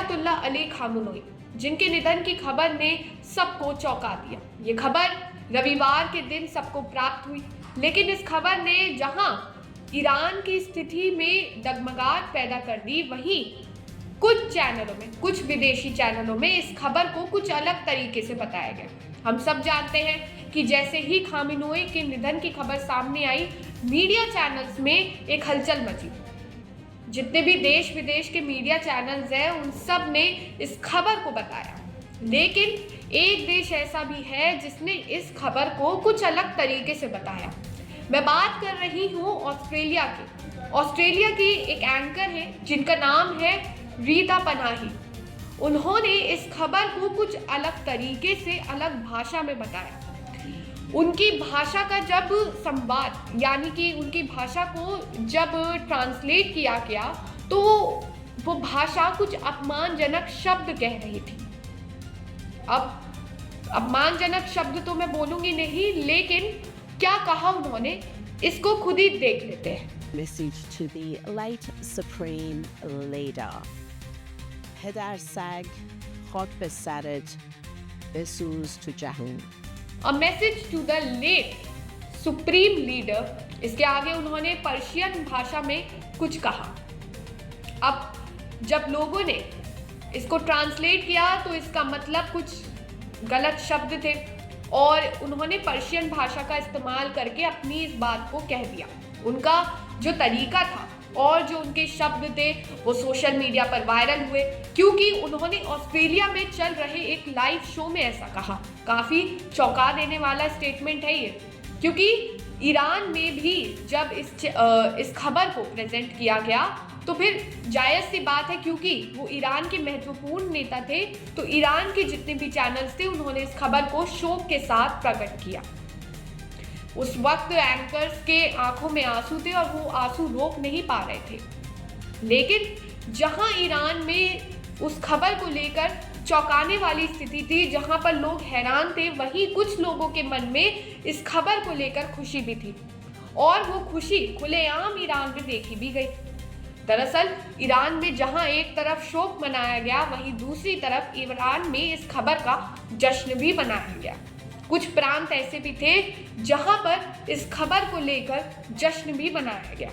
Ayatollah Ali Khamenei, जिनके निधन की खबर ने सबको चौंका दिया। ये खबर रविवार के दिन सबको प्राप्त हुई, लेकिन इस खबर ने जहां ईरान की स्थिति में डगमगाहट पैदा कर दी, वहीं कुछ चैनलों में, कुछ विदेशी चैनलों में इस खबर को कुछ अलग तरीके से बताया गया। हम सब जानते हैं कि जैसे ही खामेनेई के निधन की खबर सामने आई, मीडिया चैनल्स में एक हलचल मची। जितने भी देश विदेश के मीडिया चैनल्स हैं, उन सब ने इस खबर को बताया, लेकिन एक देश ऐसा भी है जिसने इस खबर को कुछ अलग तरीके से बताया। मैं बात कर रही हूँ ऑस्ट्रेलिया की। ऑस्ट्रेलिया की एक एंकर है जिनका नाम है रीता पनाही। उन्होंने इस खबर को कुछ अलग तरीके से, अलग भाषा में बताया। उनकी भाषा का जब संवाद, यानी कि उनकी भाषा को जब ट्रांसलेट किया गया, तो वो भाषा कुछ अपमानजनक शब्द कह रही थी। अब अपमानजनक शब्द तो मैं बोलूंगी नहीं, लेकिन क्या कहा उन्होंने, इसको खुद ही देख लेते हैं। Message to the late Supreme Leader. Hedar Sag, Khak Besarid, Besuz to Jahun. A message to the late Supreme Leader. इसके आगे उन्होंने पर्शियन भाषा में कुछ कहा। अब जब लोगों ने इसको ट्रांसलेट किया तो इसका मतलब कुछ गलत शब्द थे, और उन्होंने पर्शियन भाषा का इस्तेमाल करके अपनी इस बात को कह दिया। उनका जो तरीका था और जो उनके शब्द थे वो सोशल मीडिया पर वायरल हुए, क्योंकि उन्होंने ऑस्ट्रेलिया में चल रहे एक लाइव शो में ऐसा कहा। काफ़ी चौंका देने वाला स्टेटमेंट है ये, क्योंकि ईरान में भी जब इस खबर को प्रेजेंट किया गया तो फिर जायज़ सी बात है, क्योंकि वो ईरान के महत्वपूर्ण नेता थे, तो ईरान के जितने भी चैनल्स थे उन्होंने इस खबर को शोक के साथ प्रकट किया। उस वक्त एंकर्स के आंखों में आंसू थे और वो आंसू रोक नहीं पा रहे थे। लेकिन जहां ईरान में उस खबर को लेकर चौंकाने वाली स्थिति थी, जहां पर लोग हैरान थे, वहीं कुछ लोगों के मन में इस खबर को लेकर खुशी भी थी, और वो खुशी खुलेआम ईरान में देखी भी गई। दरअसल ईरान में जहां एक तरफ शोक मनाया गया, वहीं दूसरी तरफ ईरान में इस खबर का जश्न भी मनाया गया। कुछ प्रांत ऐसे भी थे जहां पर इस खबर को लेकर जश्न भी मनाया गया।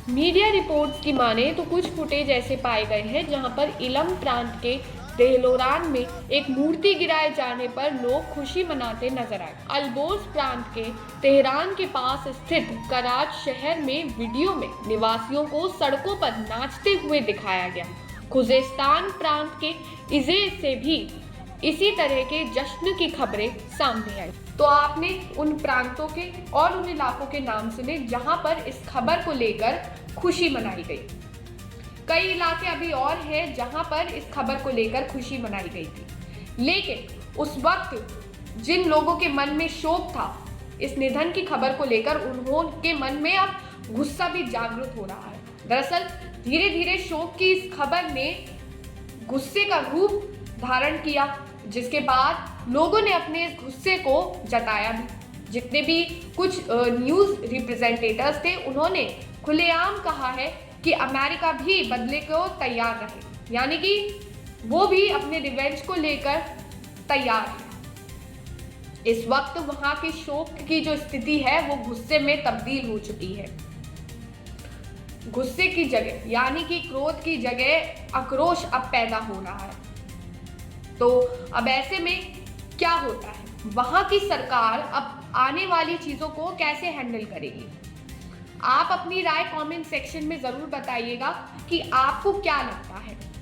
मीडिया रिपोर्ट्स की माने तो कुछ फुटेज ऐसे पाए गए हैं जहां पर इलम प्रांत के तेहलोरान में एक मूर्ति गिराए जाने पर लोग खुशी मनाते नजर आए। अलबोर्स प्रांत के तेहरान के पास स्थित कराच शहर में वीडियो में निवासियों को सड़कों पर नाचते हुए दिखाया गया। खुजेस्तान प्रांत के इजे से भी इसी तरह के जश्न की खबरें सामने आई। तो आपने उन प्रांतों के और उन इलाकों के नाम सुने जहां पर इस खबर को लेकर खुशी मनाई गई। कई इलाके अभी और हैं जहां पर इस खबर को लेकर खुशी मनाई गई थी, लेकिन उस वक्त जिन लोगों के मन में शोक था इस निधन की खबर को लेकर, उनके मन में अब गुस्सा भी जागृत हो रहा है। दरअसल धीरे धीरे शोक की इस खबर ने गुस्से का रूप धारण किया, जिसके बाद लोगों ने अपने इस गुस्से को जताया भी। जितने भी कुछ न्यूज़ रिप्रेजेंटेटर्स थे, उन्होंने खुलेआम कहा है कि अमेरिका भी बदले को तैयार रहे, यानी कि वो भी अपने रिवेंज को लेकर तैयार है। इस वक्त वहां के शोक की जो स्थिति है वो गुस्से में तब्दील हो चुकी है। गुस्से की जगह, यानी कि क्रोध की जगह आक्रोश अब पैदा हो रहा है। तो अब ऐसे में क्या होता है, वहां की सरकार अब आने वाली चीजों को कैसे हैंडल करेगी? आप अपनी राय कमेंट सेक्शन में जरूर बताइएगा कि आपको क्या लगता है।